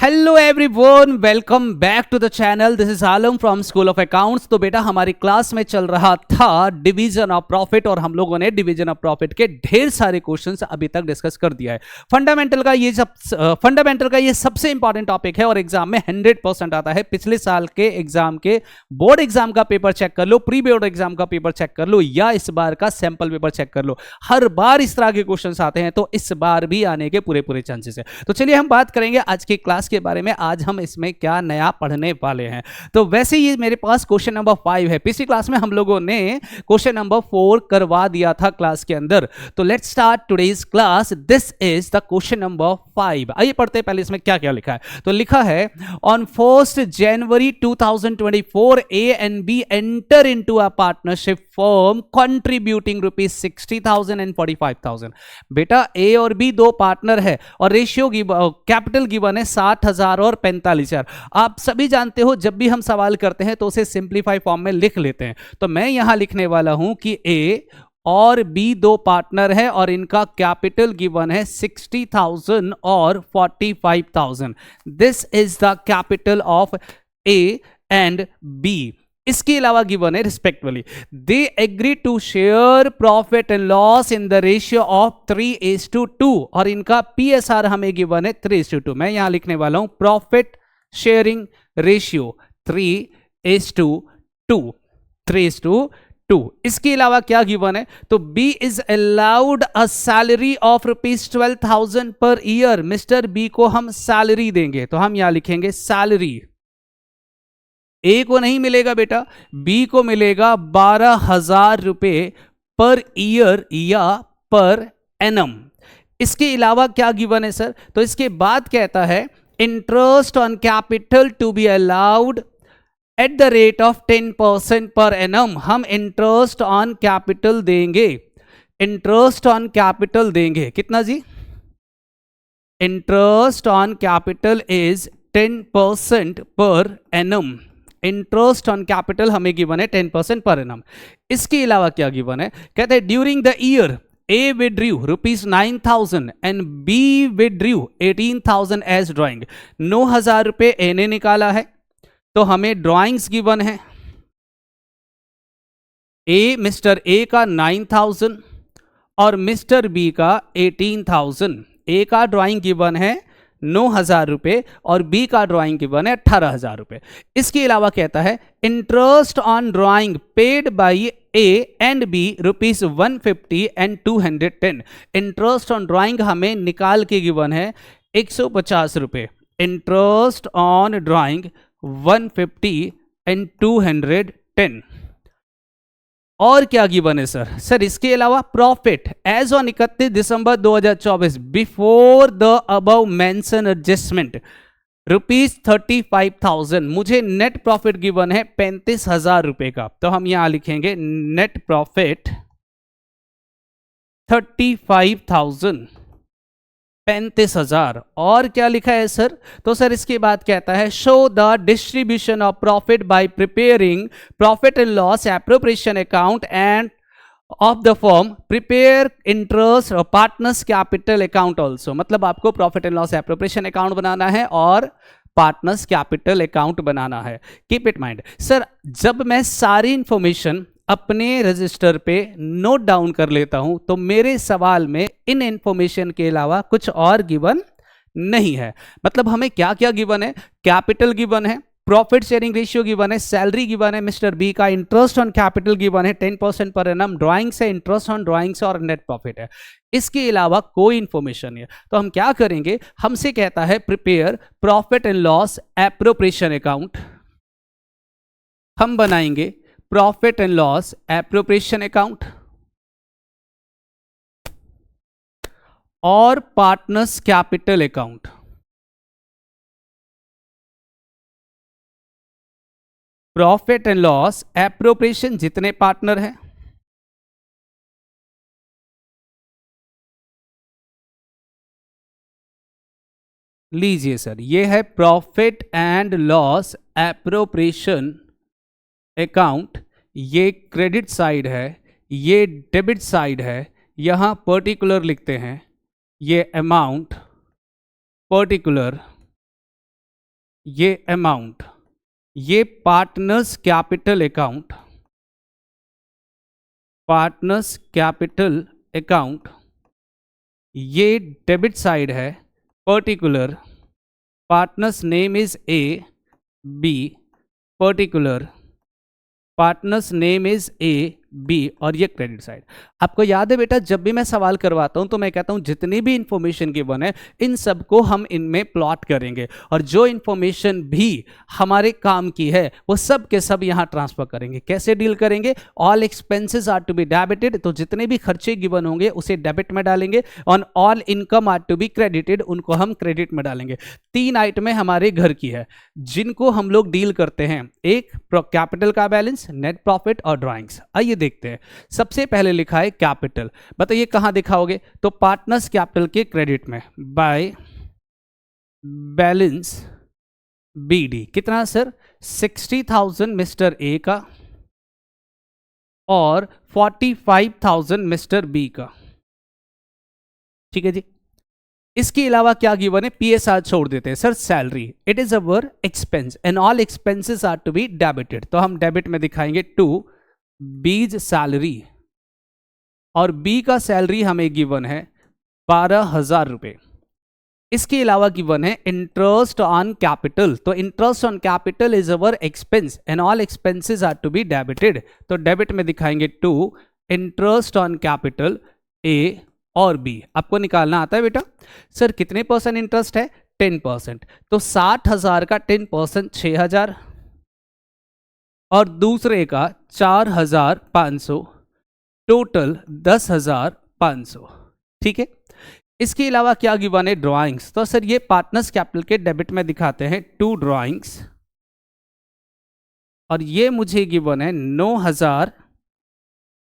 Hello everyone, welcome back to the channel. This is Alam from school of accounts. तो बेटा हमारी class में चल रहा था डिवीजन ऑफ प्रॉफिट और हम लोगों ने डिवीजन ऑफ प्रॉफिट के ढेर सारे क्वेश्चंस अभी तक डिस्कस कर दिया है। फंडामेंटल का ये सबसे इंपॉर्टेंट टॉपिक है और एग्जाम में 100% आता है। पिछले साल के एग्जाम के बोर्ड एग्जाम का पेपर चेक कर लो, प्री बोर्ड एग्जाम का पेपर चेक कर लो या इस बार का सैंपल पेपर चेक कर लो, हर बार इस तरह के क्वेश्चंस आते हैं, तो इस बार भी आने के पूरे चांसेस है। तो चलिए हम बात करेंगे आज की क्लास के बारे में। आज हम इसमें क्या नया पढ़ने वाले हैं। तो वैसे ही मेरे पास क्वेश्चन नंबर 5 है। पिछली क्लास में हम लोगों ने क्वेश्चन नंबर 4 करवा दिया था क्लास के अंदर। तो let's start today's class. This is the question number 5। आइए पढ़ते हैं पहले इसमें क्या क्या लिखा है। तो लिखा है on 1st January 2024 A and B enter into a partnership firm contributing ₹60,000 and ₹45,000। बेटा ए और बी दो पार्टनर है और रेशियो कैपिटल गिवन है 60,000 और 45,000। आप सभी जानते हो जब भी हम सवाल करते हैं तो उसे सिंप्लीफाई फॉर्म में लिख लेते हैं। तो मैं यहां लिखने वाला हूं कि ए और बी दो पार्टनर है और इनका कैपिटल गिवन है 60,000 और 45,000। This is the capital of A and B. इसके अलावा गिवन है respectively they agree to share profit and loss in the ratio of 3:2 और इनका पीएसआर हमें गिवन है 3:2। मैं यहां लिखने वाला हूं प्रॉफिट शेयरिंग रेशियो 3:2। 3:2। इसके अलावा क्या गिवन है? तो B is allowed a salary of ₹12,000 per year. Mister B को हम सैलरी देंगे तो हम यहां लिखेंगे सैलरी। ए को नहीं मिलेगा बेटा, बी को मिलेगा 12,000 रुपए पर ईयर या पर एनम। इसके अलावा क्या गिवन है सर? तो इसके बाद कहता है interest on capital to be allowed at the rate of 10% per annum. हम इंटरेस्ट ऑन कैपिटल देंगे। इंटरेस्ट ऑन कैपिटल देंगे कितना जी? Interest on capital is 10% per annum. Interest on capital हमें गिवन है 10% पर एनम। इसके अलावा क्या गिवन है? कहते हैं during the year A withdrew ₹9,000 and B withdrew 18,000 as drawing. 9,000 रुपए ए ने निकाला है तो हमें ड्राइंग्स गिवन है। ए मिस्टर ए का 9,000 और मिस्टर बी का 18,000। ए का ड्राइंग गिवन है 9,000 रुपए और बी का ड्राइंग गिवन है 18,000 रुपए। इसके अलावा कहता है interest on drawing paid by A and B ₹150 and 210। Interest on drawing हमें निकाल के गिवन है 150 रुपए। Interest on drawing 150 and 210। और क्या गिवन है सर? सर इसके अलावा profit as on 31 December 2024 before the above mentioned adjustment ₹35,000। मुझे नेट प्रॉफिट गिवन है 35,000 रुपए का तो हम यहां लिखेंगे नेट प्रॉफिट 35,000, 35,000। और क्या लिखा है सर? तो सर इसके बाद कहता है show the distribution of profit by preparing profit and loss appropriation account and of the firm prepare interest और पार्टनर्स कैपिटल अकाउंट ऑल्सो। मतलब आपको profit and loss appropriation account बनाना है और पार्टनर्स कैपिटल अकाउंट बनाना है। कीप इट माइंड सर, जब मैं सारी इंफॉर्मेशन अपने रजिस्टर पे नोट डाउन कर लेता हूं तो मेरे सवाल में इन इंफॉर्मेशन के अलावा कुछ और गिवन नहीं है। मतलब हमें क्या क्या गिवन है? कैपिटल गिवन है, प्रॉफिट शेयरिंग रेशियो गिवन है, सैलरी गिवन है मिस्टर बी का, इंटरेस्ट ऑन कैपिटल गिवन है 10% पर एनम, ड्राइंग से इंटरेस्ट ऑन ड्राइंग से और नेट प्रॉफिट है। इसके अलावा कोई इंफॉर्मेशन नहीं है। तो हम क्या करेंगे? हमसे कहता है prepare profit and loss appropriation account. हम बनाएंगे profit and loss appropriation account और partners capital account. Profit and loss appropriation जितने पार्टनर हैं लीजिए सर, ये है profit and loss appropriation account. ये क्रेडिट साइड है, ये डेबिट साइड है। यहां पर्टिकुलर लिखते हैं, ये अमाउंट पर्टिकुलर ये अमाउंट, ये partners capital account, partners capital account, ये डेबिट साइड है, particular partners name is A B, particular partners name is A B, और ये क्रेडिट साइड। आपको याद है बेटा, जब भी मैं सवाल करवाता हूं तो मैं कहता हूं जितनी भी इंफॉर्मेशन गिवन है इन सबको हम इनमें प्लॉट करेंगे, और जो इंफॉर्मेशन भी हमारे काम की है वो सब के सब यहां ट्रांसफर करेंगे। कैसे डील करेंगे? All expenses are to be debited, तो जितने भी खर्चे गिवन होंगे उसे डेबिट में डालेंगे, और all income are to be credited, उनको हम क्रेडिट में डालेंगे। 3 आइटमें हमारे घर की है जिनको हम लोग डील करते हैं, एक कैपिटल का बैलेंस, नेट प्रॉफिट और ड्राइंग्स। आइए देखते हैं। सबसे पहले लिखा है कैपिटल, बताइए कहां दिखाओगे? तो पार्टनर्स कैपिटल के क्रेडिट में, बाय बैलेंस बीडी। कितना सर? 60,000 मिस्टर ए का और 45,000 मिस्टर बी का। ठीक है जी। इसके अलावा क्या गिवन है? पीएसआर छोड़ देते हैं sir, salary, it is our expense and all expenses are to be debited, तो हम डेबिट में दिखाएंगे टू बीज सैलरी, और बी का सैलरी हमें गिवन है 12,000 रुपए। इसके अलावा गिवन है इंटरेस्ट ऑन कैपिटल, तो interest on capital is our expense and all expenses are to be debited, तो डेबिट में दिखाएंगे to interest on capital A और बी। आपको निकालना आता है बेटा? सर कितने परसेंट इंटरेस्ट है? 10%, तो 60,000 का 10% 6,000, और दूसरे का 4,500, टोटल 10,500। ठीक है। इसके अलावा क्या गिवन है? ड्राइंग्स, तो सर ये पार्टनर्स कैपिटल के डेबिट में दिखाते हैं 2 ड्राइंग्स, और ये मुझे गिवन है 9,000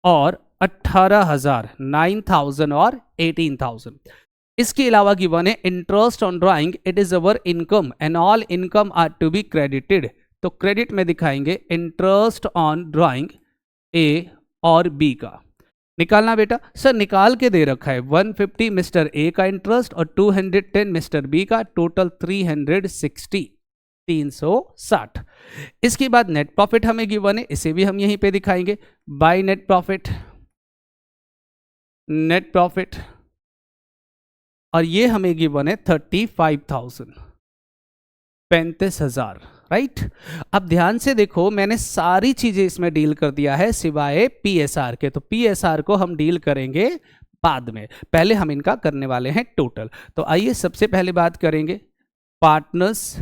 और 18,000, 9,000 और 18,000। इसके अलावा गिवन है interest on drawing, it is our income and all income are to be credited, तो क्रेडिट में दिखाएंगे इंटरेस्ट ऑन ड्राइंग ए और बी का। निकालना बेटा? सर निकाल के दे रखा है 150 मिस्टर ए का इंटरेस्ट और 210 मिस्टर बी का, टोटल 360, 360। इसके बाद नेट प्रॉफिट हमें गिवन है, इसे भी हम यहीं पे दिखाएंगे, by net profit, net profit, और ये हमें गिवन है 35,000, 35,000, राइट। अब ध्यान से देखो, मैंने सारी चीजें इसमें डील कर दिया है सिवाय पीएसआर के, तो पीएसआर को हम डील करेंगे बाद में, पहले हम इनका करने वाले हैं टोटल। तो आइए सबसे पहले बात करेंगे partners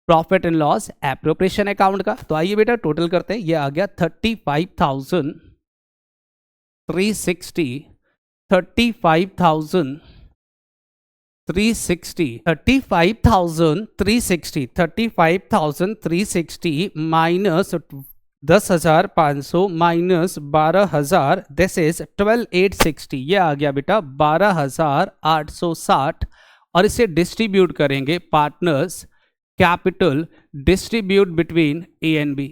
profit and loss appropriation account का। तो आइए बेटा टोटल करते हैं, ये आ गया 35,360, 35,360 माइनस 10,500 माइनस 12,000, दिस इज 12,860, ये आ गया बेटा 12,860, और इसे डिस्ट्रीब्यूट करेंगे partners capital, distribute between A and B.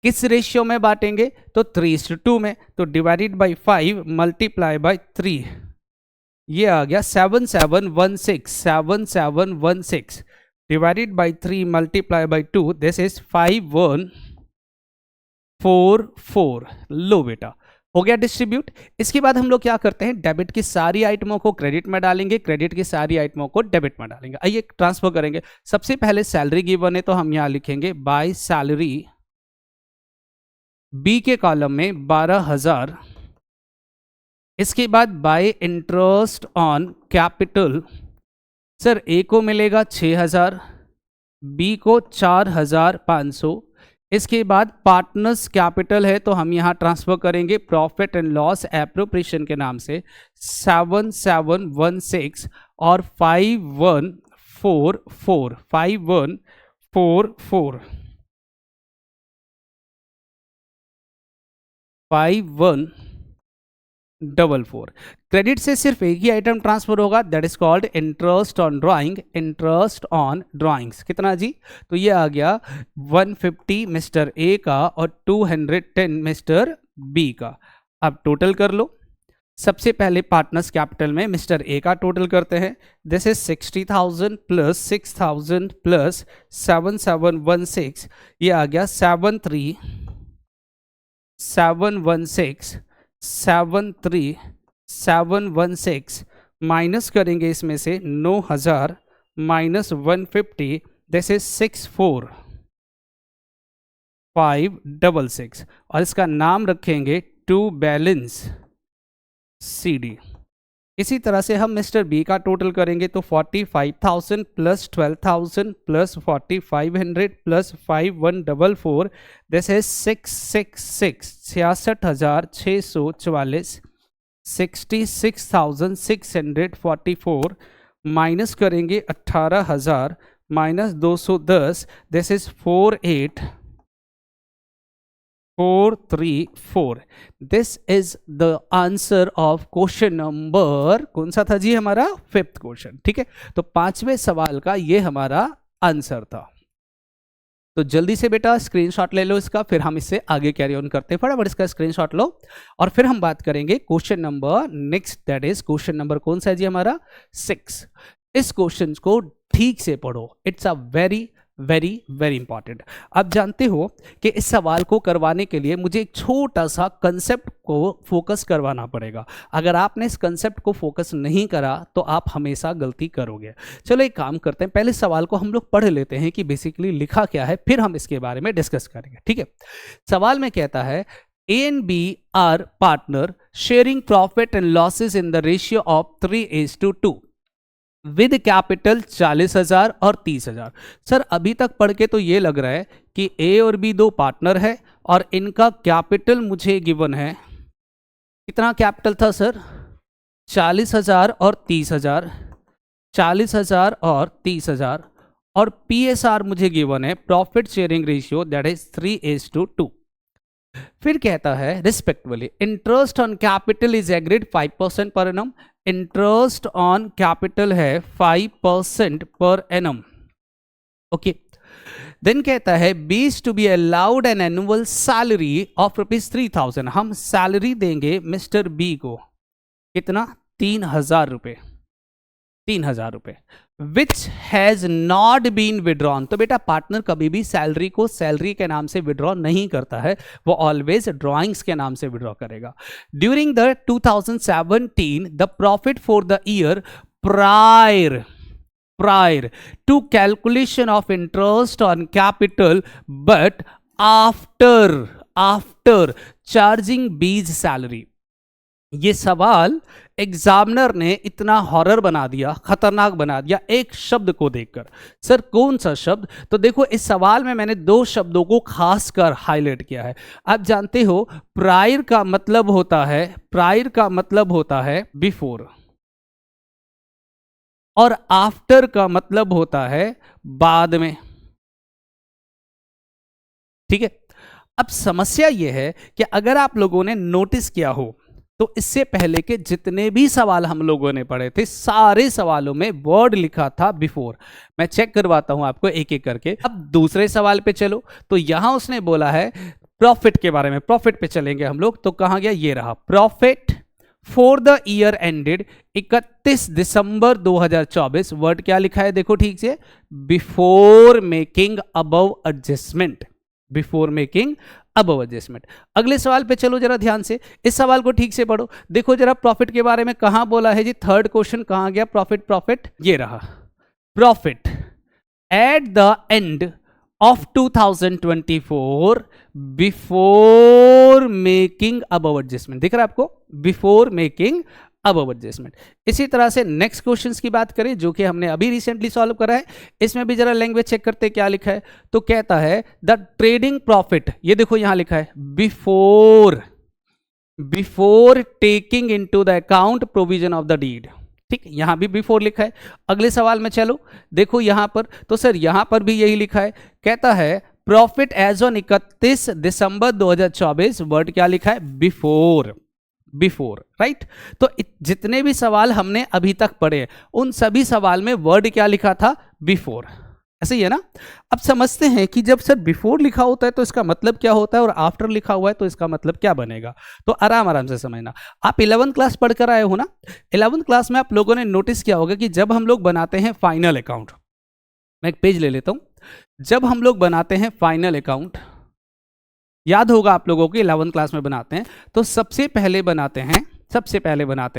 किस रेशियो में बांटेंगे? तो 3:2 में, तो डिवाइडेड बाई 5 मल्टीप्लाई बाई 3, ये आ गया 7716, 7716 divided by 3 multiply by 2, this is 5144। लो बेटा हो गया डिस्ट्रीब्यूट। इसके बाद हम लोग क्या करते हैं? डेबिट की सारी आइटमों को क्रेडिट में डालेंगे, क्रेडिट की सारी आइटमों को डेबिट में डालेंगे। आइए ट्रांसफर करेंगे। सबसे पहले सैलरी गिवन है तो हम यहां लिखेंगे बाय सैलरी, बी के कॉलम में 12,000, इसके बाद by interest on capital, sir A को मिलेगा 6,000, बी को 4,500, इसके बाद पार्टनर्स कैपिटल है तो हम यहां ट्रांसफर करेंगे प्रॉफिट एंड लॉस एप्रोप्रिएशन के नाम से 7716 और 5144, 5144, 5144। क्रेडिट से सिर्फ एक ही आइटम ट्रांसफर होगा, that is called interest on drawing, interest on drawings. कितना जी? तो ये आ गया 150 मिस्टर ए का और 210 मिस्टर बी का। अब टोटल कर लो, सबसे पहले पार्टनर्स कैपिटल में मिस्टर ए का टोटल करते हैं। दिस इज 60,000 प्लस 6,000 प्लस 7716, ये आ गया 73716 माइनस करेंगे इसमें से 9,000 माइनस 150, दिस इज 64,566 और इसका नाम रखेंगे टू बैलेंस CD। इसी तरह से हम मिस्टर बी का टोटल करेंगे तो 45,000 plus 12,000 plus 4,500 plus 5,144, this is 66,644 66,644 minus करेंगे 18,000 minus 210, this is 48,434। This is the answer of question number, कौन सा था जी हमारा, 5th क्वेश्चन। ठीक है, तो 5वें सवाल का ये हमारा आंसर था। तो जल्दी से बेटा स्क्रीनशॉट ले लो इसका, फिर हम इससे आगे कैरी ऑन करते हैं। फटाफट इसका स्क्रीनशॉट लो और फिर हम बात करेंगे question number next, that is question number कौन सा है जी हमारा, 6। इस क्वेश्चन को ठीक से पढ़ो, it's a very very very important. आप जानते हो कि इस सवाल को करवाने के लिए मुझे एक छोटा सा कंसेप्ट को फोकस करवाना पड़ेगा। अगर आपने इस कंसेप्ट को फोकस नहीं करा तो आप हमेशा गलती करोगे। चलो एक काम करते हैं, पहले सवाल को हम लोग पढ़ लेते हैं कि बेसिकली लिखा क्या है, फिर हम इसके बारे में डिस्कस करेंगे। ठीक है, सवाल में कहता है A and B are partner sharing profit and losses in the ratio of 3:2 with capital 40,000 और 30,000। सर अभी तक पढ़ के तो ये लग रहा है कि ए और बी दो पार्टनर है और इनका कैपिटल मुझे गिवन है, कितना कैपिटल था सर, 40,000 और 30,000, 40,000 और 30,000, और PSR मुझे गिवन है profit sharing ratio, that is 3:2। फिर कहता है respectively interest on capital is agreed 5% पर एनम, इंटरेस्ट ऑन कैपिटल है 5% पर एनम। ओके, देन कहता है B is to be allowed an annual salary of ₹3,000। हम सैलरी देंगे मिस्टर बी को, कितना, 3,000 रुपए, 3,000 रुपए, which has not been withdrawn. तो बेटा पार्टनर कभी भी सैलरी को सैलरी के नाम से विड्रॉ नहीं करता है, वो ऑलवेज ड्रॉइंग्स के नाम से विड्रॉ करेगा। During the 2017 the profit for the year prior to calculation of interest on capital but after charging B's salary। ये सवाल एग्जामिनर ने इतना हॉरर बना दिया, खतरनाक बना दिया एक शब्द को देखकर। सर कौन सा शब्द, तो देखो इस सवाल में मैंने दो शब्दों को खासकर हाईलाइट किया है। आप जानते हो प्रायर का मतलब होता है, प्रायर का मतलब होता है बिफोर, और आफ्टर का मतलब होता है बाद में। ठीक है, अब समस्या यह है कि अगर आप लोगों ने नोटिस किया हो तो इससे पहले के जितने भी सवाल हम लोगों ने पढ़े थे सारे सवालों में वर्ड लिखा था बिफोर। मैं चेक करवाता हूं आपको एक एक करके। अब दूसरे सवाल पे चलो, तो यहां उसने बोला है प्रॉफिट के बारे में, प्रॉफिट पे चलेंगे हम लोग, तो कहां गया, ये रहा, profit for the year ended 31 December 2024। Word क्या लिखा है देखो ठीक से, before making above adjustment, before making above adjustment. अगले सवाल पे चलो जरा ध्यान से, इस सवाल को ठीक से पढ़ो। देखो जरा प्रॉफिट के बारे में कहां बोला है जी, थर्ड क्वेश्चन कहां गया, प्रॉफिट, प्रॉफिट ये रहा, profit at the end of 2024 before making above adjustment. दिख रहा है आपको, बिफोर मेकिंग अबव एडजस्टमेंट। इसी तरह से नेक्स्ट क्वेश्चंस की बात करें जो कि हमने अभी रिसेंटली सॉल्व करा है, इसमें भी जरा लैंग्वेज चेक करते हैं क्या लिखा है। तो कहता है द ट्रेडिंग प्रॉफिट, ये देखो यहां लिखा है before taking into the account provision of the deed. ठीक, यहां भी बिफोर लिखा है। अगले सवाल में चलो, देखो यहां पर, तो सर यहां पर भी यही लिखा है, कहता है profit as on 31 December 2024, word क्या लिखा है, बिफोर, बिफोर, राइट। तो जितने भी सवाल हमने अभी तक पढ़े उन सभी सवाल में वर्ड क्या लिखा था, बिफोर। ऐसे ही है ना। अब समझते हैं कि जब सर बिफोर लिखा होता है तो इसका मतलब क्या होता है और आफ्टर लिखा हुआ है तो इसका मतलब क्या बनेगा। तो आराम आराम से समझना। आप 11th क्लास पढ़ कर आए हो ना। 11th क्लास में आप लोगों ने नोटिस किया होगा कि जब हम लोग बनाते हैं फाइनल अकाउंट, मैं एक पेज ले लेता हूं। जब हम लोग बनाते हैं फाइनल अकाउंट, याद होगा आप लोगों को 11th क्लास में बनाते हैं तो सबसे पहले बनाते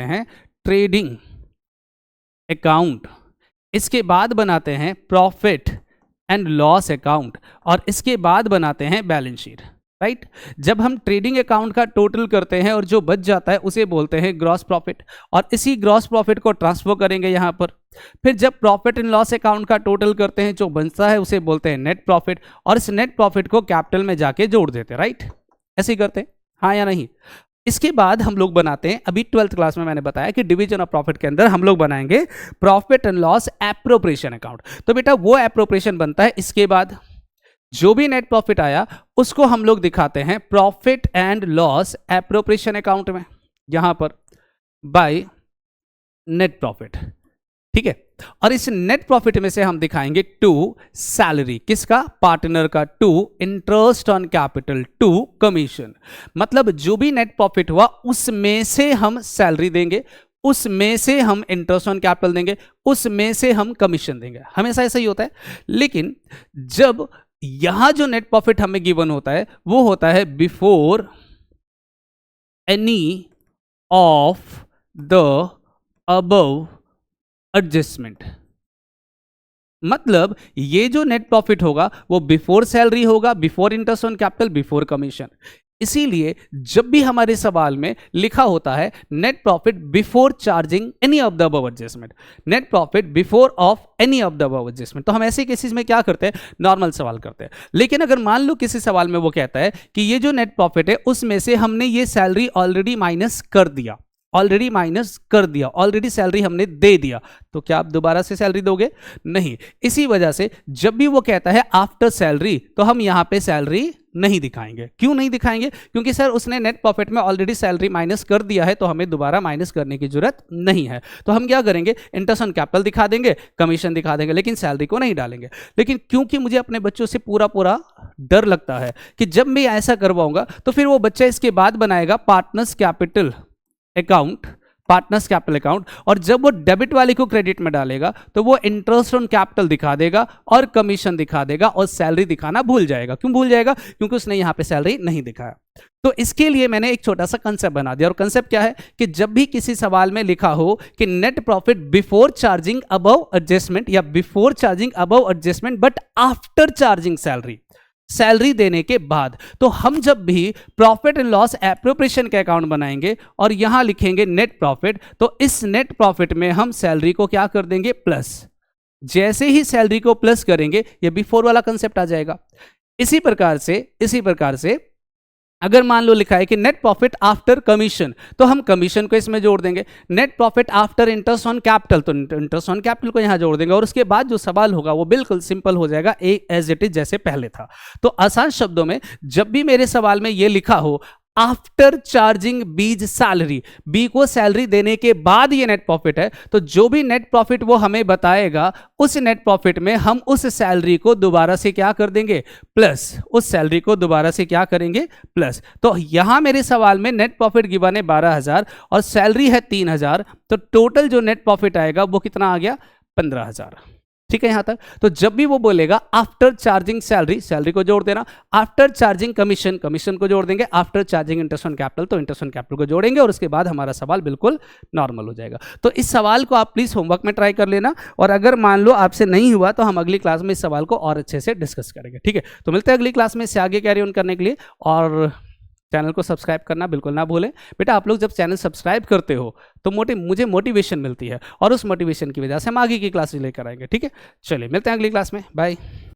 हैं ट्रेडिंग अकाउंट, इसके बाद बनाते हैं प्रॉफिट एंड लॉस अकाउंट, और इसके बाद बनाते हैं बैलेंस शीट, राइट। जब हम ट्रेडिंग अकाउंट का टोटल करते हैं और जो बच जाता है उसे बोलते हैं ग्रॉस प्रॉफिट, और इसी ग्रॉस प्रॉफिट को ट्रांसफर करेंगे यहाँ पर। फिर जब प्रॉफिट एंड लॉस अकाउंट का टोटल करते हैं जो बचता है उसे बोलते हैं नेट प्रॉफिट, और इस नेट प्रॉफिट को कैपिटल में जाके जोड़ देते हैं, राइट। ऐसे ही करते हैं, हाँ या नहीं। इसके बाद हम लोग बनाते हैं, अभी 12th क्लास में मैंने बताया कि डिवीजन ऑफ प्रॉफिट के अंदर हम लोग बनाएंगे profit and loss appropriation account. तो बेटा वो एप्रोप्रिएशन बनता है, इसके बाद जो भी नेट प्रॉफिट आया उसको हम लोग दिखाते हैं profit and loss appropriation account में, यहां पर बाय नेट प्रॉफिट, ठीक है। और इस नेट प्रॉफिट में से हम दिखाएंगे टू सैलरी, किसका, पार्टनर का, to interest on capital, to commission. मतलब जो भी नेट प्रॉफिट हुआ उसमें से हम सैलरी देंगे, उसमें से हम इंटरेस्ट ऑन कैपिटल देंगे, उसमें से हम कमीशन देंगे, हमेशा ऐसा ही होता है। लेकिन जब यहां जो नेट प्रॉफिट हमें गिवन होता है वो होता है before any of the above adjustment. मतलब ये जो नेट प्रॉफिट होगा वो बिफोर सैलरी होगा, before interest on capital, before commission. इसीलिए जब भी हमारे सवाल में लिखा होता है net profit before charging any of the above adjustment, net profit before of any of the above adjustment, तो हम ऐसे केसेस में क्या करते हैं, नॉर्मल सवाल करते हैं। लेकिन अगर मान लो किसी सवाल में वो कहता है कि ये जो नेट प्रॉफिट है उसमें से हमने ये सैलरी ऑलरेडी माइनस कर दिया, ऑलरेडी सैलरी हमने दे दिया, तो क्या आप दोबारा से सैलरी दोगे, नहीं। इसी वजह से जब भी वो कहता है आफ्टर सैलरी तो हम यहां पे सैलरी नहीं दिखाएंगे। क्यों नहीं दिखाएंगे, क्योंकि सर उसने नेट प्रॉफिट में ऑलरेडी सैलरी माइनस कर दिया है तो हमें दोबारा माइनस करने की जरूरत नहीं है। तो हम क्या करेंगे, इंटरेस्ट ऑन कैपिटल दिखा देंगे, कमीशन दिखा देंगे, लेकिन सैलरी को नहीं डालेंगे। लेकिन क्योंकि मुझे अपने बच्चों से पूरा डर लगता है कि जब मैं ऐसा करवाऊंगा तो फिर वो बच्चा इसके बाद बनाएगा partners capital account, partners capital account, और जब वो डेबिट वाले को क्रेडिट में डालेगा तो वो इंटरेस्ट ऑन कैपिटल दिखा देगा और कमीशन दिखा देगा और सैलरी दिखाना भूल जाएगा। क्यों भूल जाएगा, क्योंकि उसने यहां पे सैलरी नहीं दिखाया। तो इसके लिए मैंने एक छोटा सा कंसेप्ट बना दिया, और कंसेप्ट क्या है कि जब भी किसी सवाल में लिखा हो कि net profit before charging above adjustment या before charging above adjustment but after charging salary, salary देने के बाद, तो हम जब भी प्रॉफिट एंड लॉस एप्रोप्रिएशन का अकाउंट बनाएंगे और यहां लिखेंगे नेट प्रॉफिट, तो इस नेट प्रॉफिट में हम सैलरी को क्या कर देंगे, प्लस। जैसे ही सैलरी को प्लस करेंगे ये बिफोर वाला कंसेप्ट आ जाएगा। इसी प्रकार से अगर मान लो लिखा है कि नेट प्रॉफिट आफ्टर कमीशन, तो हम कमीशन को इसमें जोड़ देंगे। Net profit after interest on capital, तो इंटरेस्ट ऑन कैपिटल को यहां जोड़ देंगे, और उसके बाद जो सवाल होगा वो बिल्कुल सिंपल हो जाएगा, एज इट इज जैसे पहले था। तो आसान शब्दों में जब भी मेरे सवाल में ये लिखा हो आफ्टर चार्जिंग बीज सैलरी, बी को सैलरी देने के बाद ये नेट प्रॉफिट है, तो जो भी नेट प्रॉफिट वो हमें बताएगा उस नेट प्रॉफिट में हम उस सैलरी को दोबारा से क्या कर देंगे, प्लस। उस सैलरी को दोबारा से क्या करेंगे, प्लस। तो यहां मेरे सवाल में नेट प्रॉफिट गिवन है 12,000 और सैलरी है 3,000, तो टोटल जो नेट प्रॉफिट आएगा वो कितना आ गया, 15,000। ठीक है यहां तक। तो जब भी वो बोलेगा आफ्टर चार्जिंग सैलरी, सैलरी को जोड़ देना, आफ्टर चार्जिंग कमीशन, कमीशन को जोड़ देंगे, after charging interest on capital, तो इंटरेस्ट ऑन कैपिटल को जोड़ेंगे, और उसके बाद हमारा सवाल बिल्कुल नॉर्मल हो जाएगा। तो इस सवाल को आप प्लीज होमवर्क में ट्राई कर लेना, और अगर मान लो आपसे नहीं हुआ तो हम अगली क्लास में इस सवाल को और अच्छे से डिस्कस करेंगे। ठीक है, तो मिलते हैं अगली क्लास में इससे आगे कैरी ऑन करने के लिए, और चैनल को सब्सक्राइब करना बिल्कुल ना भूलें। बेटा आप लोग जब चैनल सब्सक्राइब करते हो तो मुझे मोटिवेशन मिलती है, और उस मोटिवेशन की वजह से हम आगे की क्लास लेकर आएंगे। ठीक है, चलिए मिलते हैं अगली क्लास में, बाय।